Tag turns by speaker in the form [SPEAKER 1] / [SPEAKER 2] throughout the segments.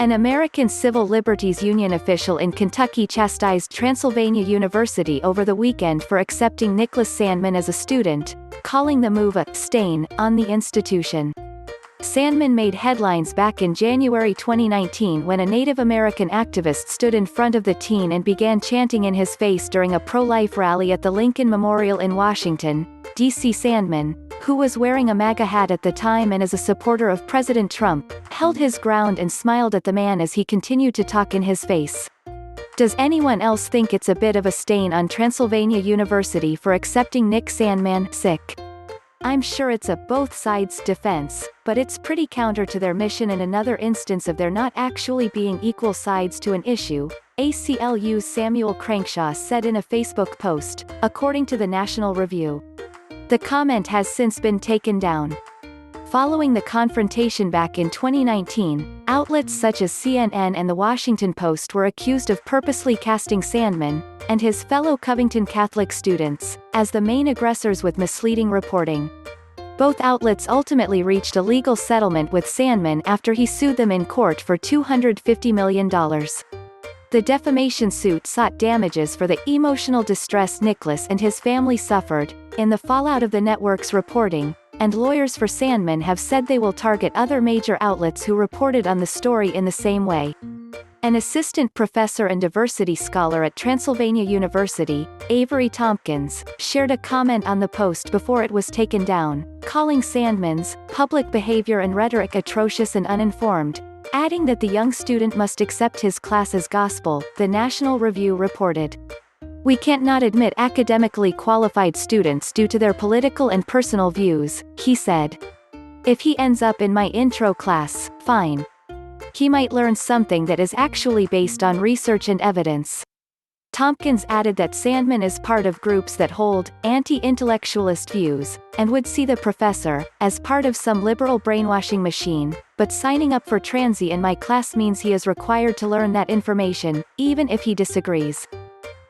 [SPEAKER 1] An American Civil Liberties Union official in Kentucky chastised Transylvania University over the weekend for accepting Nick Sandmann as a student, calling the move a stain on the institution. Sandmann made headlines back in January 2019 when a Native American activist stood in front of the teen and began chanting in his face during a pro-life rally at the Lincoln Memorial in Washington, D.C. Sandmann, who was wearing a MAGA hat at the time and is a supporter of President Trump, held his ground and smiled at the man as he continued to talk in his face. Does anyone else think it's a bit of a stain on Transylvania University for accepting Nick Sandmann, sick? I'm sure it's a both sides defense, but it's pretty counter to their mission and another instance of there not actually being equal sides to an issue, ACLU's Samuel Crankshaw said in a Facebook post, according to the National Review. The comment has since been taken down. Following the confrontation back in 2019, outlets such as CNN and The Washington Post were accused of purposely casting Sandmann, and his fellow Covington Catholic students, as the main aggressors with misleading reporting. Both outlets ultimately reached a legal settlement with Sandmann after he sued them in court for $250 million. The defamation suit sought damages for the emotional distress Nicholas and his family suffered, in the fallout of the network's reporting, and lawyers for Sandmann have said they will target other major outlets who reported on the story in the same way. An assistant professor and diversity scholar at Transylvania University, Avery Tompkins, shared a comment on the post before it was taken down, calling Sandmann's public behavior and rhetoric atrocious and uninformed, adding that the young student must accept his class as gospel, the National Review reported. We can't not admit academically qualified students due to their political and personal views, he said. If he ends up in my intro class, fine. He might learn something that is actually based on research and evidence. Tompkins added that Sandmann is part of groups that hold anti-intellectualist views, and would see the professor as part of some liberal brainwashing machine, but signing up for Transy in my class means he is required to learn that information, even if he disagrees.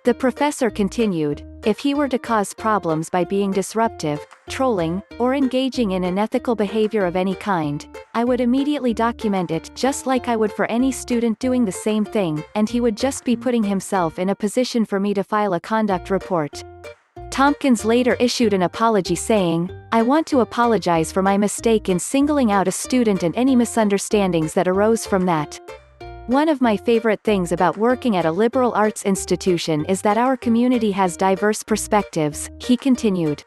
[SPEAKER 1] The professor continued, if he were to cause problems by being disruptive, trolling, or engaging in unethical behavior of any kind, I would immediately document it just like I would for any student doing the same thing, and he would just be putting himself in a position for me to file a conduct report. Tompkins later issued an apology saying, I want to apologize for my mistake in singling out a student and any misunderstandings that arose from that. One of my favorite things about working at a liberal arts institution is that our community has diverse perspectives, he continued.